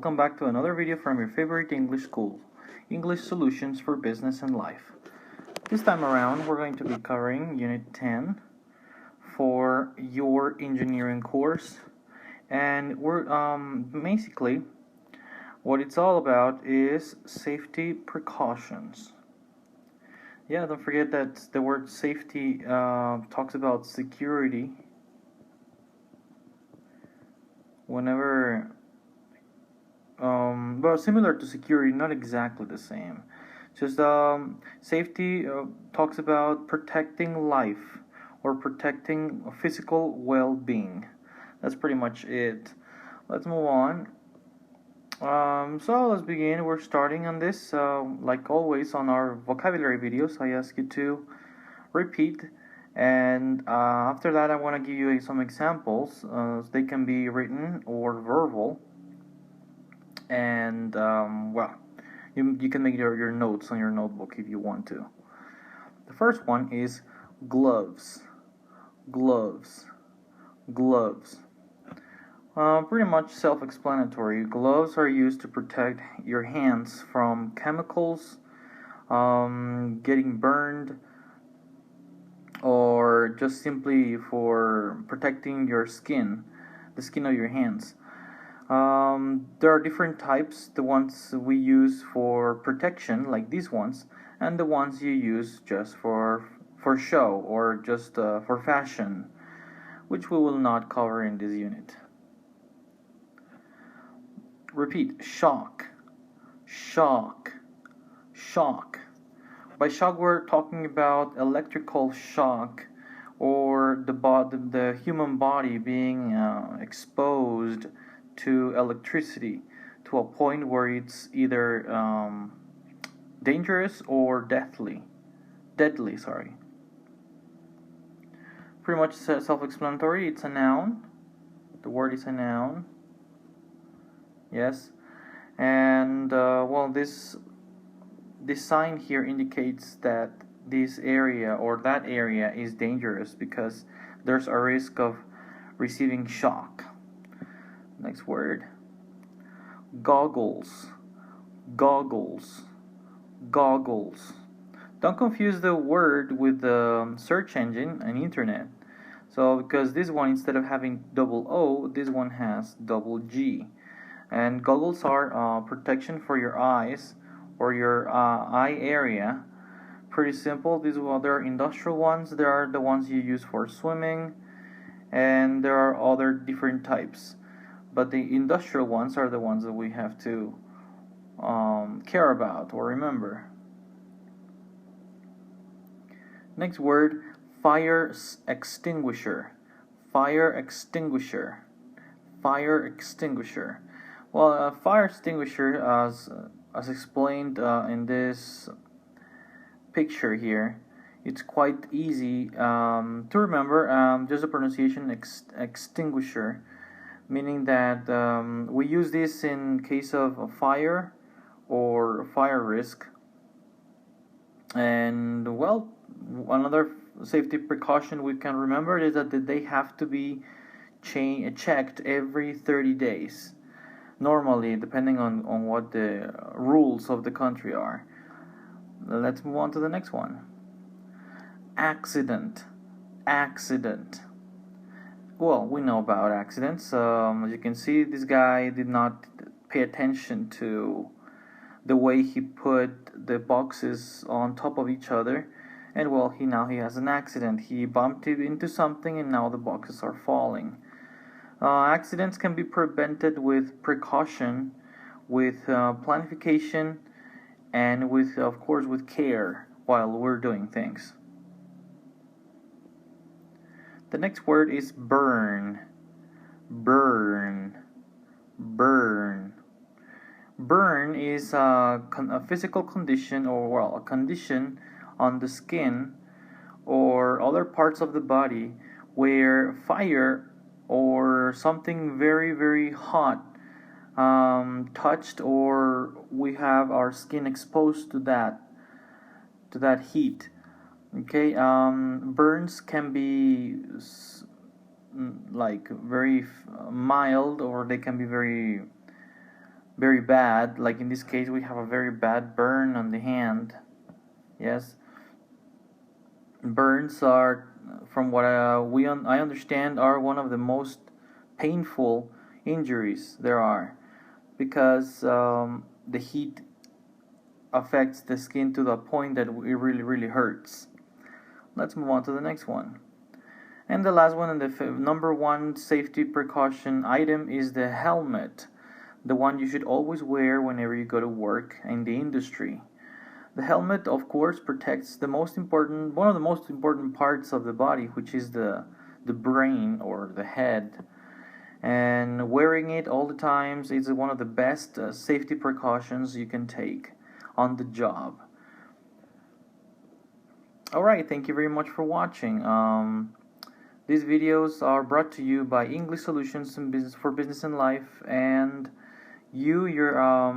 Welcome back to another video from your favorite English school, English Solutions for Business and Life. This time around, we're going to be covering Unit 10 for your engineering course, and we're basically what it's all about is safety precautions. Yeah, don't forget that the word safety talks about security. Whenever well, similar to security, not exactly the same. Just safety talks about protecting life or protecting physical well-being. That's pretty much it. Let's move on. So let's begin. We're starting on this. Like always on our vocabulary videos, I ask you to repeat, and after that I want to give you some examples. They can be written or verbal. And well, you can make your notes on your notebook if you want to. The first one is gloves. Gloves. Gloves. Pretty much self-explanatory. Gloves are used to protect your hands from chemicals, getting burned, or just simply for protecting your skin, the skin of your hands. There are different types, the ones we use for protection, like these ones, and the ones you use just for show or just for fashion, which we will not cover in this unit. Repeat, shock, shock, shock. By shock, we're talking about electrical shock, or the human body being exposed to electricity to a point where it's either dangerous or deadly. Sorry. Pretty much self-explanatory. It's a noun. The word is a noun. Yes, and well, this sign here indicates that this area or that area is dangerous because there's a risk of receiving shock. Next word, goggles, goggles, goggles. Don't confuse the word with the search engine and internet. So because this one, instead of having double O, this one has double G. And goggles are protection for your eyes or your eye area. Pretty simple. These are industrial ones. There are the ones you use for swimming, and there are other different types. But the industrial ones are the ones that we have to care about or remember. Next word, fire extinguisher. Fire extinguisher. Fire extinguisher. Well, a fire extinguisher, as explained in this picture here, it's quite easy to remember. Just the pronunciation extinguisher, meaning that we use this in case of a fire or fire risk. And well, another safety precaution we can remember is that they have to be checked every 30 days. Normally, depending on what the rules of the country are. Let's move on to the next one. Accident. Accident. Well, we know about accidents. As you can see, this guy did not pay attention to the way he put the boxes on top of each other, and well, he has an accident. He bumped into something, and now the boxes are falling. Accidents can be prevented with precaution, with planification, and with, of course, with care while we're doing things. The next word is burn. Burn. Burn. Burn is a physical condition, or well, a condition on the skin or other parts of the body where fire or something very, very hot touched, or we have our skin exposed to that heat. Okay, burns can be like very mild, or they can be very very bad. Like in this case, we have a very bad burn on the hand. Yes, burns are, from what I understand, are one of the most painful injuries there are, because the heat affects the skin to the point that it really hurts. Let's move on to the next one. And the last one, and the number one safety precaution item, is the helmet. The one you should always wear whenever you go to work in the industry. The helmet, of course, protects one of the most important parts of the body, which is the brain, or the head. And wearing it all the times is one of the best safety precautions you can take on the job. Alright, thank you very much for watching. These videos are brought to you by English Solutions for Business and Life, and your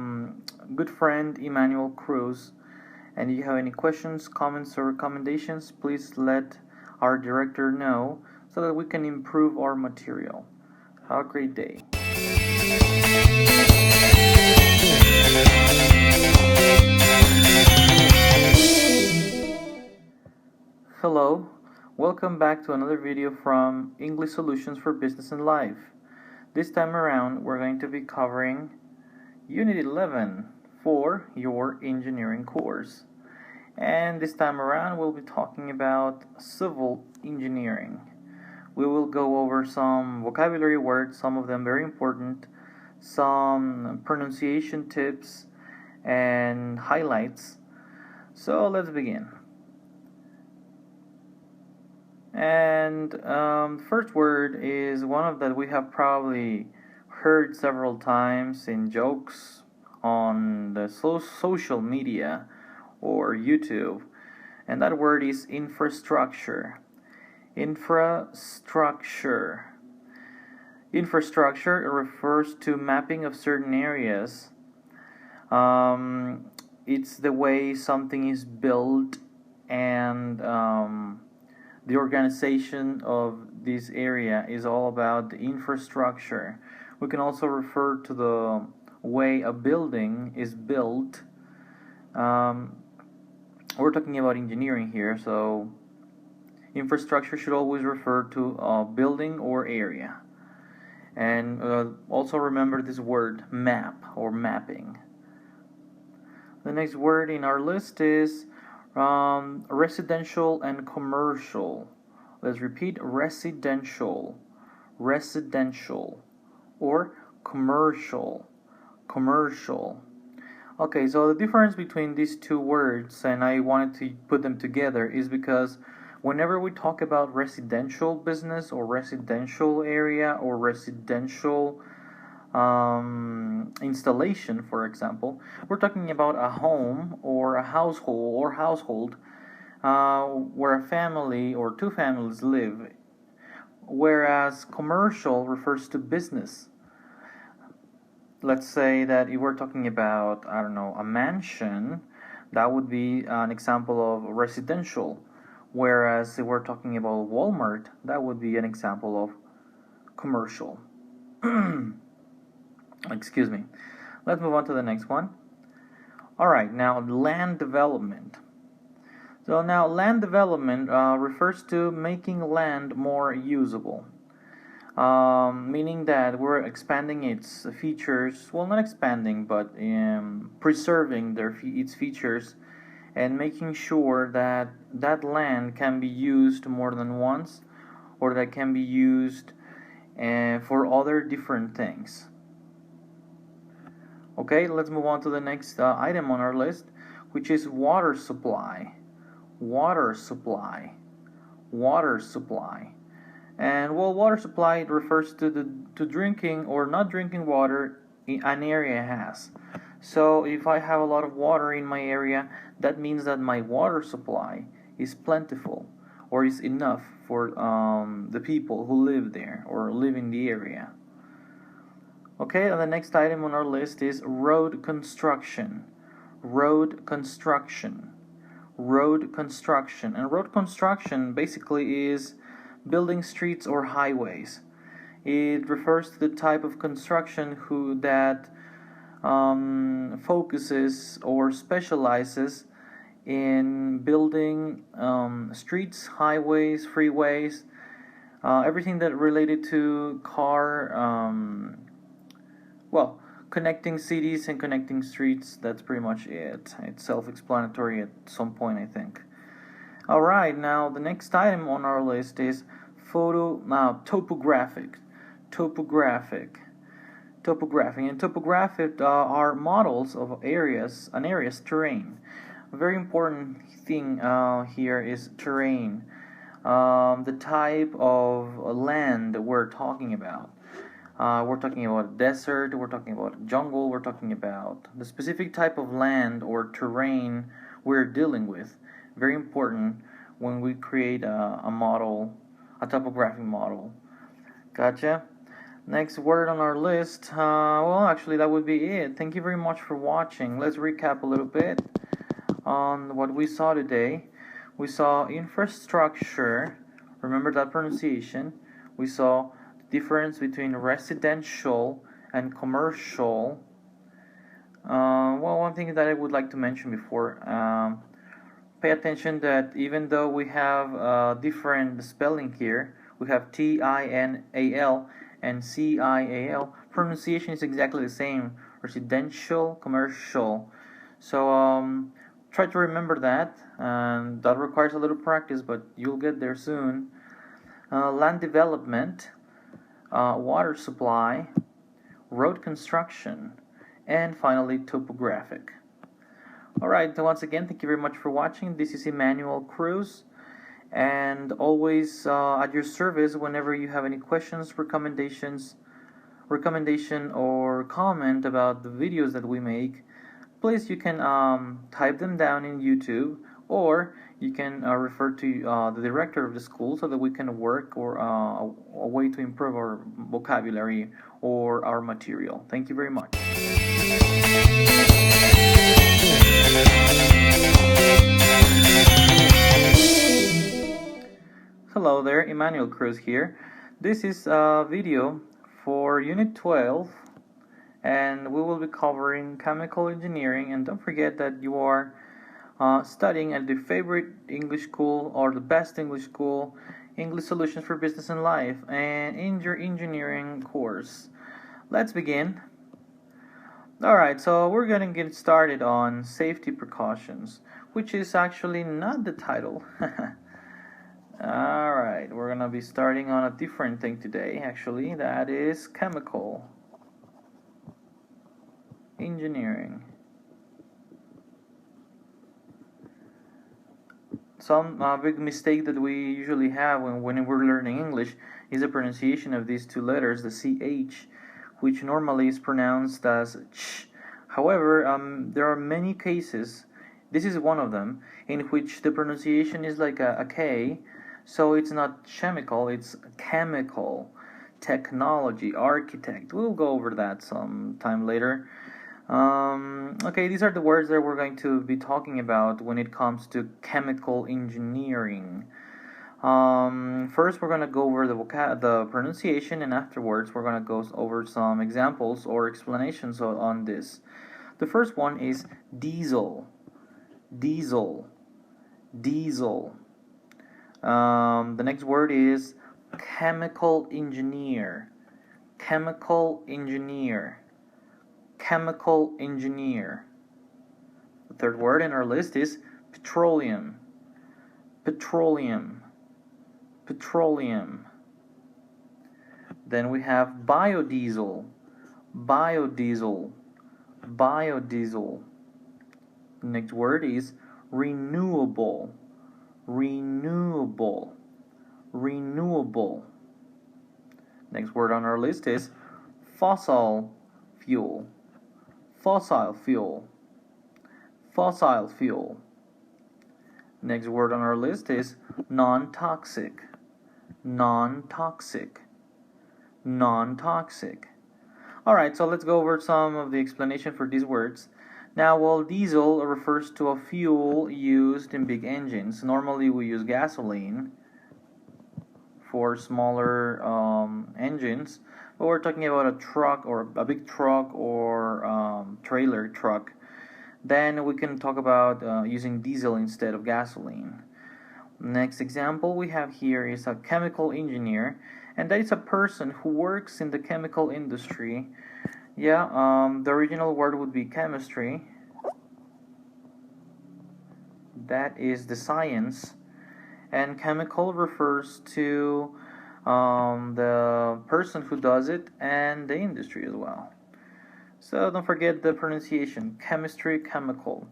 good friend Emmanuel Cruz. And if you have any questions, comments, or recommendations, please let our director know so that we can improve our material. Have a great day. Hello, welcome back to another video from English Solutions for Business and Life. This time around, we're going to be covering Unit 11 for your engineering course. And this time around, we'll be talking about civil engineering. We will go over some vocabulary words, some of them very important, some pronunciation tips and highlights. So let's begin. And first word is one of that we have probably heard several times in jokes on the social media or YouTube, and that word is infrastructure. Infrastructure refers to mapping of certain areas. It's the way something is built, and the organization of this area is all about the infrastructure. We can also refer to the way a building is built. We're talking about engineering here, so infrastructure should always refer to a building or area. And also remember this word, map or mapping. The next word in our list is residential and commercial. Let's repeat: residential or commercial. Okay, so the difference between these two words, and I wanted to put them together, is because whenever we talk about residential business or residential area or residential installation, for example, we're talking about a home or a household where a family or two families live, whereas commercial refers to business. Let's say that if we're talking about, I don't know, a mansion, that would be an example of residential, whereas if we're talking about Walmart, that would be an example of commercial. Excuse me. Let's move on to the next one. Alright, now land development. So now land development refers to making land more usable. Meaning that we're expanding its features, well, not expanding, but preserving its features, and making sure that that land can be used more than once, or that can be used for other different things. Okay, let's move on to the next item on our list, which is water supply. Water supply. And well, water supply refers to drinking or not drinking water an area has. So if I have a lot of water in my area, that means that my water supply is plentiful or is enough for the people who live there or live in the area. Okay, and the next item on our list is road construction. And road construction basically is building streets or highways. It refers to the type of construction that focuses or specializes in building streets, highways, freeways, everything that related to car, well, connecting cities and connecting streets. That's pretty much it. It's self-explanatory at some point, I think. All right, now the next item on our list is topographic. Topographic. Topographic. And topographic are models of areas, an area's terrain. A very important thing here is terrain. The type of land we're talking about. We're talking about desert, we're talking about jungle, we're talking about the specific type of land or terrain we're dealing with. Very important when we create a model, a topographic model. Gotcha? Next word on our list, well, actually, that would be it. Thank you very much for watching. Let's recap a little bit on what we saw today. We saw infrastructure, remember that pronunciation. We saw the difference between residential and commercial. Well, one thing that I would like to mention before, pay attention that even though we have different spelling here, we have TINAL and CIAL, pronunciation is exactly the same, residential, commercial. So try to remember that, and that requires a little practice, but you'll get there soon. Land development, water supply, road construction, and finally topographic. Alright, once again, thank you very much for watching. This is Emmanuel Cruz, and always at your service whenever you have any questions, recommendation or comment about the videos that we make. Please, you can type them down in YouTube, or you can refer to the director of the school so that we can work or a way to improve our vocabulary or our material. Thank you very much. Hello there, Emmanuel Cruz here. This is a video for Unit 12, and we will be covering chemical engineering. And don't forget that you are studying at the favorite English school or the best English school, English Solutions for Business and Life, and in your engineering course. Let's begin. Alright, so we're going to get started on safety precautions, which is actually not the title. Alright, we're going to be starting on a different thing today, actually. That is chemical engineering. Some big mistake that we usually have when we're learning English is the pronunciation of these two letters, the CH, which normally is pronounced as ch. However, there are many cases, this is one of them, in which the pronunciation is like a K, so it's not chemical, it's chemical, technology, architect. We'll go over that sometime later. Okay, these are the words that we're going to be talking about when it comes to chemical engineering. First, we're going to go over the pronunciation, and afterwards, we're going to go over some examples or explanations on this. The first one is diesel. Diesel. Diesel. The next word is chemical engineer. Chemical engineer. Chemical engineer. The third word in our list is petroleum. Petroleum. Petroleum. Then we have biodiesel. Biodiesel. Biodiesel. The next word is renewable. Renewable. Renewable. Next word on our list is fossil fuel. Fossil fuel. Fossil fuel. Next word on our list is non-toxic. Non-toxic. Non-toxic. Alright, so let's go over some of the explanation for these words. Now, while diesel refers to a fuel used in big engines, normally we use gasoline for smaller engines, But we're talking about a truck or a big truck or trailer truck, then we can talk about using diesel instead of gasoline. Next example we have here is a chemical engineer, and that is a person who works in the chemical industry. The original word would be chemistry. That is the science, and chemical refers to the person who does it and the industry as well. So don't forget the pronunciation: chemistry, chemical.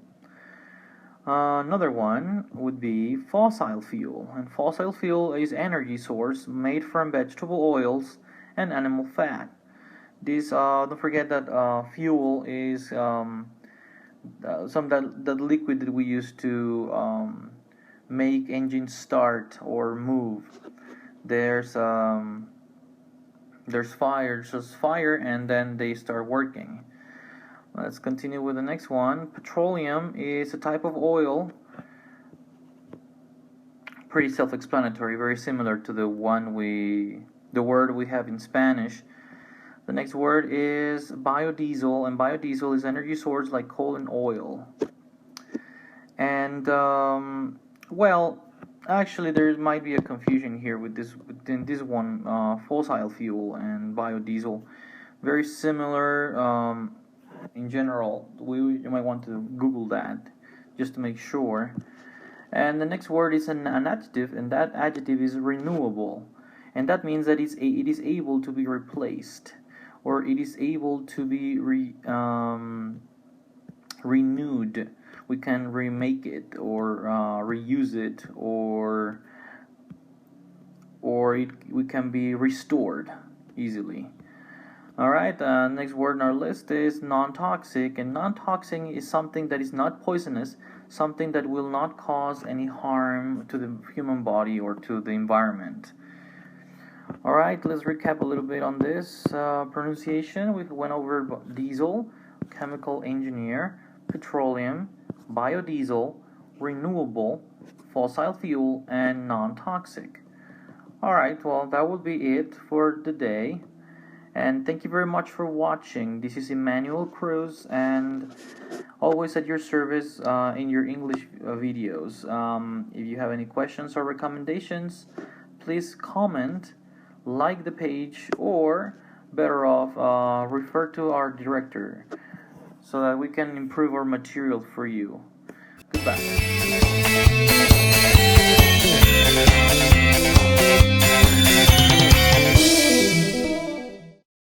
Another one would be fossil fuel, and fossil fuel is energy source made from vegetable oils and animal fat. This don't forget that fuel is that liquid that we use to make engines start or move. There's fire, and then they start working. Let's continue with the next one. Petroleum is a type of oil. Pretty self-explanatory, very similar to the word we have in Spanish. The next word is biodiesel, and biodiesel is energy source like coal and oil. And actually, there might be a confusion here within this one, fossil fuel and biodiesel. Very similar. In general, you might want to Google that just to make sure. And the next word is an adjective, and that adjective is renewable, and that means that it is able to be replaced, or it is able to be renewed. We can remake it, or reuse it, or we can be restored easily. Alright, next word on our list is non-toxic, and non-toxic is something that is not poisonous, something that will not cause any harm to the human body or to the environment. Alright, let's recap a little bit on this pronunciation. We went over diesel, chemical engineer, petroleum, biodiesel, renewable, fossil fuel, and non-toxic. Alright, well, that will be it for the day. And thank you very much for watching. This is Emmanuel Cruz, and always at your service in your English videos. If you have any questions or recommendations, please comment, like the page, or better off, refer to our director so that we can improve our material for you. Goodbye.